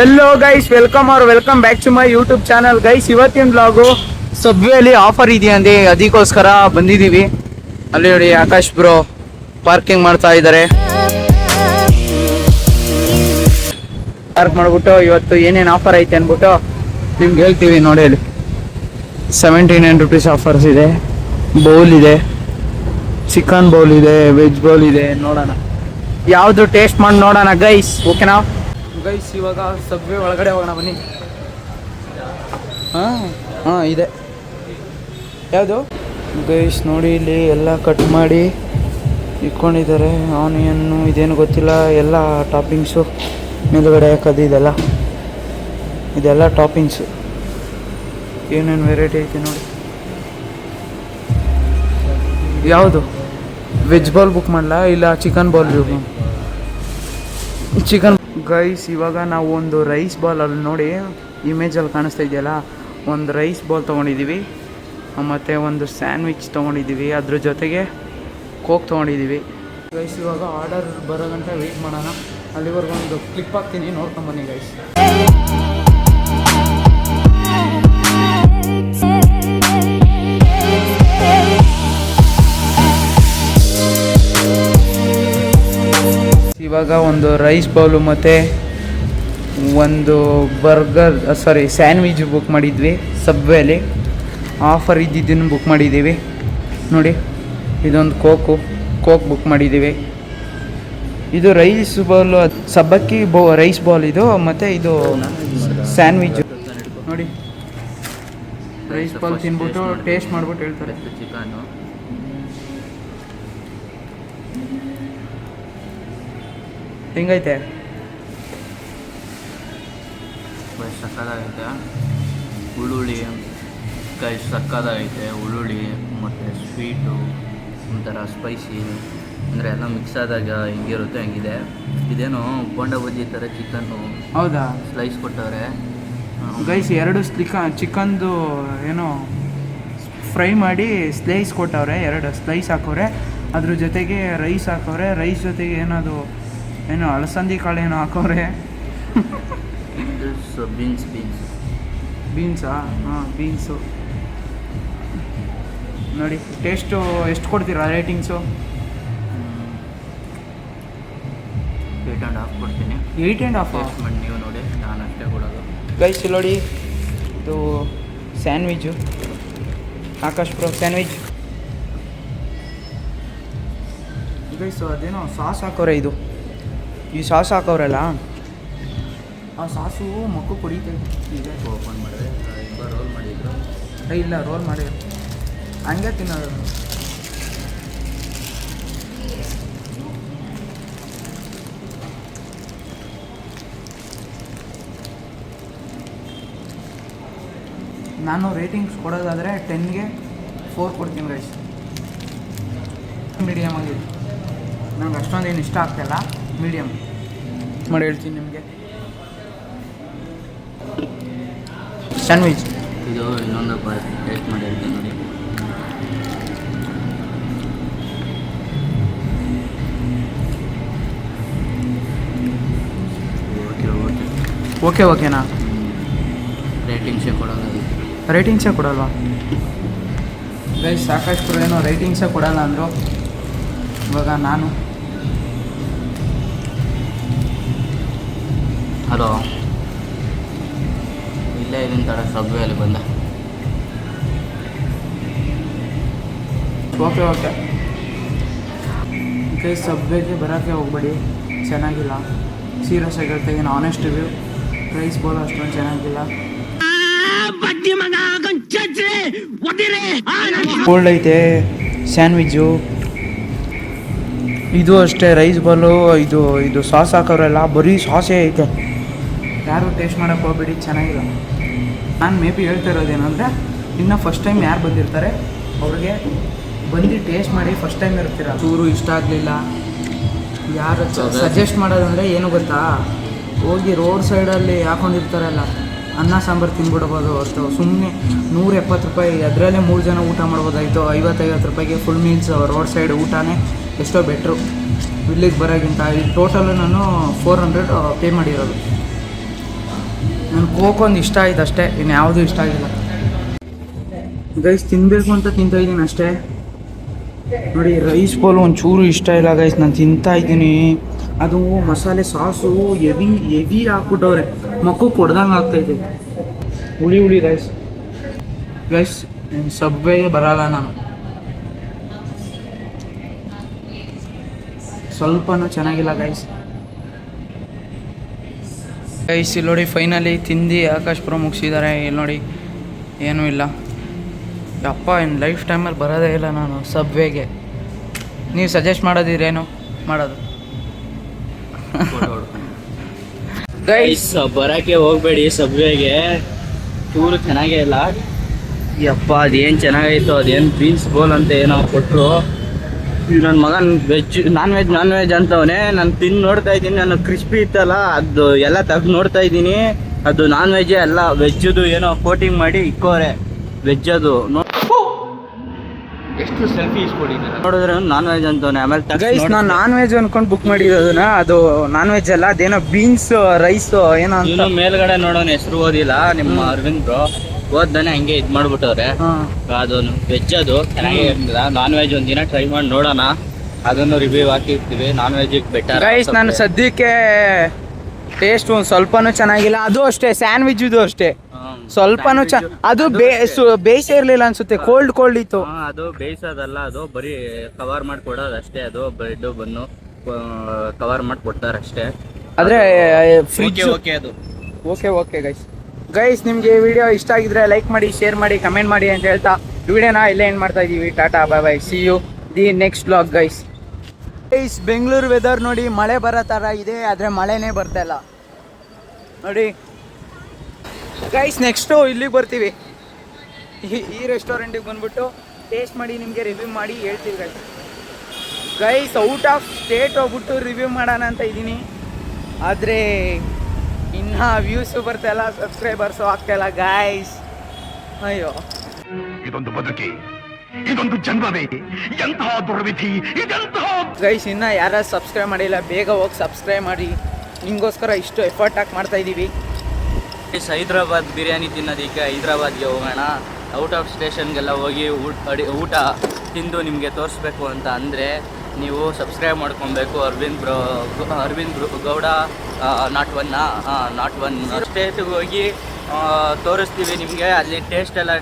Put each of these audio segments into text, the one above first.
Hello guys, welcome back to my YouTube channel guys. ಇವತ್ತಿನ blog ಸಬ್ವೇಲಿ offer ಇದೆಯಂತೆ, ಅದಕ್ಕೋಸ್ಕರ ಬಂದಿದ್ದೀವಿ. ಅಲ್ಲಿ ನೋಡಿ ಆಕಾಶ್ ಬ್ರೋ ಪಾರ್ಕಿಂಗ್ ಮಾಡ್ತಾ ಇದ್ದಾರೆ. ಪಾರ್ಕ್ ಮಾಡ್ಬಿಟ್ಟು ಇವತ್ತು ಏನೇನು ಆಫರ್ ಐತೆ ಅಂದ್ಬಿಟ್ಟು ನಿಮ್ಗೆ ಹೇಳ್ತೀವಿ. ನೋಡಿ ಅಲ್ಲಿ 79 rupees ಆಫರ್ಸ್ ಇದೆ. ಬೌಲ್ ಇದೆ, ಚಿಕನ್ ಬೌಲ್ ಇದೆ, ವೆಜ್ ಬೌಲ್ ಇದೆ. ನೋಡೋಣ ಯಾವುದು ಟೇಸ್ಟ್ ಮಾಡಿ ನೋಡೋಣ ಗೈಸ್. ಓಕೆನಾ ಗೈಸ್? ಇವಾಗ ಸಬ್ವೆ ಒಳಗಡೆ ಹೋಗೋಣ ಬನ್ನಿ. ಹಾಂ ಇದೆ. ಯಾವುದು ಗೈಸ್? ನೋಡಿ ಇಲ್ಲಿ ಎಲ್ಲ ಕಟ್ ಮಾಡಿ ಇಟ್ಕೊಂಡಿದ್ದಾರೆ. ಆನಿಯನ್ನು ಇದೇನು ಗೊತ್ತಿಲ್ಲ. ಎಲ್ಲ ಟಾಪಿಂಗ್ಸು ಮೇಲುಗಡೆ ಹಾಕೋದು. ಇದೆಲ್ಲ ಟಾಪಿಂಗ್ಸು. ಏನೇನು ವೆರೈಟಿ ಐತೆ ನೋಡಿ. ಯಾವುದು ವೆಜ್ ಬೌಲ್ ಬುಕ್ ಮಾಡಲಾ ಇಲ್ಲ ಚಿಕನ್ ಬೌಲ್? Chicken guys. ಇವಾಗ ನಾವು ಒಂದು ರೈಸ್ ಬಾಲ್, ಅಲ್ಲಿ ನೋಡಿ ಇಮೇಜಲ್ಲಿ ಕಾಣಿಸ್ತಾ ಇದೆಯಲ್ಲ, ಒಂದು ರೈಸ್ ಬಾಲ್ ತೊಗೊಂಡಿದ್ದೀವಿ. ಮತ್ತು ಒಂದು ಸ್ಯಾಂಡ್ವಿಚ್ ತೊಗೊಂಡಿದ್ದೀವಿ. ಅದ್ರ ಜೊತೆಗೆ ಕೋಕ್ ತೊಗೊಂಡಿದ್ದೀವಿ ಗೈಸ್. ಇವಾಗ ಆರ್ಡರ್ ಬರೋ ಗಂಟೆ ವೆಯ್ಟ್ ಮಾಡೋಣ. ಅಲ್ಲಿವರೆಗೂ ಒಂದು ಕ್ಲಿಪ್ ಹಾಕ್ತೀನಿ, ನೋಡ್ಕೊಂಬನ್ನಿ ಗೈಸ್. ಇವಾಗ ಒಂದು ರೈಸ್ ಬೌಲು ಮತ್ತು ಒಂದು ಸ್ಯಾಂಡ್ವಿಚ್ ಬುಕ್ ಮಾಡಿದ್ವಿ. ಸಬ್ವೇಲಿ ಆಫರ್ ಇದ್ದಿದ್ದನ್ನು ಬುಕ್ ಮಾಡಿದ್ದೀವಿ. ನೋಡಿ ಇದೊಂದು ಕೋಕ್ ಬುಕ್ ಮಾಡಿದ್ದೀವಿ. ಇದು ರೈಸ್ ಬೌಲು, ಸಬ್ಬಕ್ಕಿ ರೈಸ್ ಬೌಲ್ ಇದು. ಮತ್ತು ಇದು ಸ್ಯಾಂಡ್ವಿಚ್. ನೋಡಿ ರೈಸ್ ಬೌಲ್ ತಿನ್ಬಿಟ್ಟು ಟೇಸ್ಟ್ ಮಾಡ್ಬಿಟ್ಟು ಹೇಳ್ತಾರೆ. ಚಿಕನ್ನು ಹೆಂಗೈತೆ? ಸಕ್ಕದಾಗೈತೆ. ಉಳ್ಳುಳ್ಳಿ ಕೈ ಸಕ್ಕದಾಗೈತೆ. ಉಳ್ಳುಳ್ಳಿ ಮತ್ತು ಸ್ವೀಟು, ಒಂಥರ ಸ್ಪೈಸಿ, ಅಂದರೆ ಎಲ್ಲ ಮಿಕ್ಸ್ ಆದಾಗ ಹೆಂಗಿರುತ್ತೆ ಹಂಗಿದೆ. ಇದೇನು ಬೋಂಡ ಬಜ್ಜಿ ಥರ ಚಿಕನ್ನು. ಹೌದಾ? ಸ್ಲೈಸ್ ಕೊಟ್ಟವ್ರೆ ಗೈಸ್. ಎರಡು ಚಿಕನ್ದು ಏನೋ ಫ್ರೈ ಮಾಡಿ ಸ್ಲೈಸ್ ಕೊಟ್ಟವ್ರೆ. 2 ಸ್ಲೈಸ್ ಹಾಕವ್ರೆ. ಅದ್ರ ಜೊತೆಗೆ ರೈಸ್ ಹಾಕವ್ರೆ. ರೈಸ್ ಜೊತೆಗೆ ಏನೋ ಅಲಸಂದಿ ಕಾಳು ಏನೋ ಹಾಕವ್ರೆ. ಬೀನ್ಸಾ? ಹಾಂ, ಬೀನ್ಸು. ನೋಡಿ ಟೇಸ್ಟು ಎಷ್ಟು ಕೊಡ್ತೀರಾ ರೇಟಿಂಗ್ಸು? 8.5 ಕೊಡ್ತೀನಿ. 8.5 ಮಾಡಿ ನೀವು ನೋಡಿ, ನಾನು ಅಷ್ಟೇ ಕೊಡೋದು ಗೈಸ್. ನೋಡಿ ಇದು sandwich. Akash bro sandwich guys. ಅದೇನೋ ಸಾಸ್ ಹಾಕೋರೆ. ಈ ಸಾಸ್ ಹಾಕೋರಲ್ಲ, ಆ ಸಾಸು ಮಕ್ಕು ಕುಡಿತೈತೆ. ಓಪನ್ ಮಾಡಿದ್ರೆ ರೋಲ್ ಮಾಡಿದ್ರು. ಇಲ್ಲ, ರೋಲ್ ಮಾಡಿ ಹಂಗೆ ತಿನ್ನೋದು. ನಾನು ರೇಟಿಂಗ್ಸ್ ಕೊಡೋದಾದರೆ 10ಗೆ 4 ಕೊಡ್ತೀನಿ ಗೈಸ್. ಮೀಡಿಯಮ್ ಆಗಿದೆ. ನಂಗೆ ಅಷ್ಟೊಂದೇನು ಇಷ್ಟ ಆಗ್ತಾಯಿಲ್ಲ. ಮೀಡಿಯಮ್ ಮಾಡಿ ಹೇಳ್ತೀನಿ ನಿಮಗೆ. ಸ್ಯಾಂಡ್ವಿಚ್ ಇದು ಇನ್ನೊಂದು ಟೇಸ್ಟ್ ಮಾಡಿ ಹೇಳ್ತೀನಿ ನೋಡಿ. ಓಕೆನಾ? ರೇಟಿಂಗ್ಸೇ ಕೊಡಲ್ವಾ ಗೈಸ್? ಸಾಕಷ್ಟು ಏನೋ ರೇಟಿಂಗ್ಸೇ ಕೊಡಲ್ಲ ಅಂದರು. ಇವಾಗ ನಾನು ಹಲೋ, ಇಲ್ಲೇ ಇದನ್ನ ತಡ ಸಬ್ವೇಲಿ ಬಂದ. ಓಕೆ ಗೈಸ್, ಸಬ್ವೇಗೆ ಬರೋಕ್ಕೆ ಹೋಗ್ಬೇಡಿ, ಚೆನ್ನಾಗಿಲ್ಲ. ಸೀರಿಯಸ್ ಆಗಿ ಹೇಳ್ತಾ ಇದ್ದೀನಿ, ಆನೆಸ್ಟ್ ರಿವ್ಯೂ. ರೈಸ್ ಬೋಲ್ ಅಷ್ಟೊಂದು ಚೆನ್ನಾಗಿಲ್ಲ. ಕೋಲ್ಡ್ ಐತೆ ಸ್ಯಾಂಡ್ವಿಚ್ಚು. ಇದು ಅಷ್ಟೇ ರೈಸ್ ಬಾಲು. ಇದು ಸಾಸ್ ಹಾಕೋರಲ್ಲ, ಬರೀ ಸಾಸೇ ಐತೆ. ಯಾರು ಟೇಸ್ಟ್ ಮಾಡೋಕ್ಕೆ ಹೋಗ್ಬೇಡಿ, ಚೆನ್ನಾಗಿಲ್ಲ. ನಾನು ಮೇ ಬಿ ಹೇಳ್ತಾ ಇರೋದೇನೆಂದರೆ, ಇನ್ನು ಫಸ್ಟ್ ಟೈಮ್ ಯಾರು ಬಂದಿರ್ತಾರೆ ಅವ್ರಿಗೆ ಬಂದು ಟೇಸ್ಟ್ ಮಾಡಿ. ಫಸ್ಟ್ ಟೈಮ್ ಇರ್ತೀರ, ಚೂರು ಇಷ್ಟ ಆಗಲಿಲ್ಲ, ಯಾರು ಸಜೆಸ್ಟ್ ಮಾಡೋದಂದರೆ ಏನು ಗೊತ್ತಾ, ಹೋಗಿ ರೋಡ್ ಸೈಡಲ್ಲಿ ಹಾಕೊಂಡಿರ್ತಾರಲ್ಲ, ಅನ್ನ ಸಾಂಬಾರು ತಿನ್ಬಿಡ್ಬೋದು. ಅಷ್ಟು ಸುಮ್ಮನೆ 170 ರೂಪಾಯಿ, ಅದರಲ್ಲೇ 3 ಜನ ಊಟ ಮಾಡ್ಬೋದಾಯಿತು. 50-50 ರೂಪಾಯಿಗೆ ಫುಲ್ ಮೀಲ್ಸ್ ರೋಡ್ ಸೈಡ್ ಊಟನೇ ಎಷ್ಟೋ ಬೆಟ್ರು ಇಲ್ಲಿಗೆ ಬರೋಕ್ಕಿಂತ. ಈ ಟೋಟಲು ನಾನು 400 ಪೇ ಮಾಡಿರೋದು. ನನ್ನ ಕೋಕ್ ಒಂದು ಇಷ್ಟ ಆಯ್ತು ಅಷ್ಟೇ, ಇನ್ನು ಯಾವುದೂ ಇಷ್ಟ ಆಗಿಲ್ಲ ಗೈಸ್. ತಿನ್ನಬೇಕು ಅಂತ ತಿಂತಾ ಇದ್ದೀನಿ ಅಷ್ಟೇ. ನೋಡಿ ರೈಸ್ ಬೋಲ್ ಒಂಚೂರು ಇಷ್ಟ ಇಲ್ಲ ಗೈಸ್, ನಾನು ತಿಂತಾ ಇದ್ದೀನಿ. ಅದು ಮಸಾಲೆ ಸಾಸು ಹೆವಿ ಹಾಕ್ಬಿಟ್ಟವ್ರೆ, ಮಕ್ಕಕ್ಕೆ ಹೊಡ್ದಂಗೆ ಆಗ್ತಾಯಿದೆ. ಹುಳಿ ಗೈಸ್ ಸಬ್ವೆಗೆ ಬರಲ್ಲ ನಾನು, ಸ್ವಲ್ಪನೂ ಚೆನ್ನಾಗಿಲ್ಲ ಗೈಸ್. ಇಲ್ಲಿ ನೋಡಿ ಫೈನಲಿ ತಿಂದು ಆಕಾಶ್ ಪುರ ಮುಗಿಸಿದ್ದಾರೆ. ಇಲ್ಲಿ ನೋಡಿ ಏನೂ ಇಲ್ಲ. ಯಪ್ಪ ಇನ್ನು ಲೈಫ್ ಟೈಮಲ್ಲಿ ಬರೋದೇ ಇಲ್ಲ ನಾನು ಸಬ್ವೆಗೆ. ನೀವು ಸಜೆಸ್ಟ್ ಮಾಡೋದಿರೇನು ಮಾಡೋದು ಗೈಸ್? ಬರೋಕ್ಕೆ ಹೋಗ್ಬೇಡಿ ಸಬ್ವೆಗೆ, ಚೂರು ಚೆನ್ನಾಗೇ ಇಲ್ಲ. ಯಪ್ಪ ಅದೇನು ಚೆನ್ನಾಗಾಯಿತು, ಅದೇನು ಬೀನ್ಸ್ ಬೋಲ್ ಅಂತ ಏನೋ ಕೊಟ್ಟರು. ನನ್ನ ಮಗ ನಾನ್ ವೆಜ್ ಅಂತವನೇ. ನಾನು ತಿಂದು ನೋಡ್ತಾ ಇದ್ದೀನಿ, ನಾನು ಕ್ರಿಸ್ಪಿ ಇತ್ತಲ್ಲ ಅದು ಎಲ್ಲ ತೆಗ್ದು ನೋಡ್ತಾ ಇದ್ದೀನಿ, ಅದು ನಾನ್ ವೆಜ್ಜೇ ಅಲ್ಲ, ವೆಜ್ಜದು ಏನೋ ಕೋಟಿಂಗ್ ಮಾಡಿ ಇಕ್ಕೋರೆ. ವೆಜ್ಜದು ಎಷ್ಟು ಸೆಲ್ಫಿ ಇಸ್ಕೊಟ್ಟಿದ್ದಾರೆ ನೋಡಿದ್ರೆ ನಾನ್ ವೆಜ್ ಅಂತವನೇ. ಆಮೇಲೆ ಗೈಸ್ ನಾನು ನಾನ್ ವೆಜ್ ಅನ್ಕೊಂಡು ಬುಕ್ ಮಾಡಿರೋದನ್ನ, ಅದು ನಾನ್ ವೆಜ್ ಅಲ್ಲ, ಅದೇನೋ ಬೀನ್ಸ್ ರೈಸ್ ಏನೋ ಅಂತ. ಮೇಲ್ಗಡೆ ನೋಡೋಣ, ಹೆಸರು ಓದಿಲ್ಲ ನಿಮ್ಮ ಅರವಿಂದ್ ಬ್ರೋ, ಓದ್ದಾನೆ ಹಂಗೆ ಇದು ಮಾಡ್ಬಿಟ್ಟವ್ರೆ. ಅದು ವೆಜ್, ಅದು ಚೆನ್ನಾಗಿರಲಿಲ್ಲ. ನಾನ್ ವೆಜ್ ಒಂದಿನ ಟ್ರೈ ಮಾಡಿ ನೋಡೋಣ, ಅದನ್ನು ರಿವ್ಯೂ ಹಾಕಿರ್ತೀವಿ. ನಾನ್ ವೆಜ್ಜಿಗೆ ಬೆಟರ್ ಗೈಸ್. ನಾನು ಸದ್ಯಕ್ಕೆ ಟೇಸ್ಟ್ ಒಂದು ಸ್ವಲ್ಪನೂ ಚೆನ್ನಾಗಿಲ್ಲ. ಅದು ಅಷ್ಟೇ, ಸ್ಯಾಂಡ್ವಿಚ್ ಅಷ್ಟೇ ಸ್ವಲ್ಪನೂ ಅದು ಬೇಯಿಸೇ ಇರಲಿಲ್ಲ ಅನ್ಸುತ್ತೆ, ಕೋಲ್ಡ್ ಇತ್ತು. ಅದು ಬೇಯಿಸೋದಲ್ಲ, ಅದು ಬರೀ ಕವರ್ ಮಾಡಿ ಕೊಡೋದು ಅಷ್ಟೇ. ಅದು ಬ್ರೆಡ್ ಬನ್ನು ಕವರ್ ಮಾಡಿ ಕೊಡ್ತಾರೆ ಅಷ್ಟೇ. ಆದರೆ ಫ್ರಿಜ್ ಅದು ಓಕೆ ಗೈಸ್ ನಿಮಗೆ ಈ ವಿಡಿಯೋ ಇಷ್ಟ ಆಗಿದ್ರೆ ಲೈಕ್ ಮಾಡಿ, ಶೇರ್ ಮಾಡಿ, ಕಮೆಂಟ್ ಮಾಡಿ ಅಂತ ಹೇಳ್ತಾ ವಿಡಿಯೋನ ಇಲ್ಲೇ ಏನು ಮಾಡ್ತಾ ಇದ್ದೀವಿ. Tata bye bye, see you the next blog guys. Bengaluru weather ನೋಡಿ, ಮಳೆ ಬರೋ ಥರ ಇದೆ, ಆದರೆ ಮಳೆನೇ ಬರ್ತಾ ಇಲ್ಲ ನೋಡಿ ಗೈಸ್. ನೆಕ್ಸ್ಟು ಇಲ್ಲಿಗೆ ಬರ್ತೀವಿ, ಈ ರೆಸ್ಟೋರೆಂಟಿಗೆ ಬಂದ್ಬಿಟ್ಟು ಟೇಸ್ಟ್ ಮಾಡಿ ನಿಮಗೆ ರಿವ್ಯೂ ಮಾಡಿ ಹೇಳ್ತೀವಿ ಗೈಸ್. ಔಟ್ ಆಫ್ ಸ್ಟೇಟ್ ಹೋಗ್ಬಿಟ್ಟು ರಿವ್ಯೂ ಮಾಡೋಣ ಅಂತ ಇದ್ದೀನಿ, ಆದರೆ ಇನ್ನು ವ್ಯೂಸು ಬರ್ತಾಯಿಲ್ಲ, ಸಬ್ಸ್ಕ್ರೈಬರ್ಸು ಆಗ್ತಾಯಿಲ್ಲ ಗೈಸ್. ಅಯ್ಯೋ ಇದೊಂದು ಬದುಕಿ, ಇದೊಂದು ಜನ್ಮವೇ, ಎಂತಹ ದುರ್ವಿಧಿ ಇದೆಂತಹ. ಗೈಸ್ ಇನ್ನು ಯಾರು ಸಬ್ಸ್ಕ್ರೈಬ್ ಮಾಡಿಲ್ಲ, ಬೇಗ ಹೋಗಿ ಸಬ್ಸ್ಕ್ರೈಬ್ ಮಾಡಿ, ನಿಮಗೋಸ್ಕರ ಇಷ್ಟು ಎಫರ್ಟ್ ಹಾಕಿ ಮಾಡ್ತಾ ಇದ್ದೀವಿ. ಹೈದ್ರಾಬಾದ್ ಬಿರಿಯಾನಿ ತಿನ್ನೋದಕ್ಕೆ ಹೈದ್ರಾಬಾದ್ಗೆ ಹೋಗೋಣ. ಔಟ್ ಆಫ್ ಸ್ಟೇಷನ್ಗೆಲ್ಲ ಹೋಗಿ ಊಟ ತಿಂದು ನಿಮಗೆ ತೋರಿಸ್ಬೇಕು ಅಂತ ಅಂದರೆ ನೀವು ಸಬ್ಸ್ಕ್ರೈಬ್ ಮಾಡ್ಕೊಬೇಕು. ಅರವಿಂದ್ ಗೌಡ ನಾಟ್ ಒನ್ ಸ್ಟೇಟ್ಗೆ ಹೋಗಿ ತೋರಿಸ್ತೀವಿ ನಿಮಗೆ. ಅಲ್ಲಿ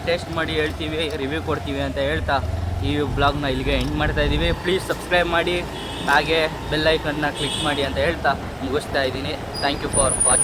ಟೇಸ್ಟ್ ಮಾಡಿ ಹೇಳ್ತೀವಿ, ರಿವ್ಯೂ ಕೊಡ್ತೀವಿ ಅಂತ ಹೇಳ್ತಾ ಈ ಬ್ಲಾಗ್ನ ಇಲ್ಲಿಗೆ ಎಂಡ್ ಮಾಡ್ತಾ ಇದ್ದೀವಿ. ಪ್ಲೀಸ್ ಸಬ್ಸ್ಕ್ರೈಬ್ ಮಾಡಿ, ಹಾಗೆ ಬೆಲ್ ಐಕನ್ನ ಕ್ಲಿಕ್ ಮಾಡಿ ಅಂತ ಹೇಳ್ತಾ ಮುಗಿಸ್ತಾ ಇದ್ದೀನಿ. Thank you for watching.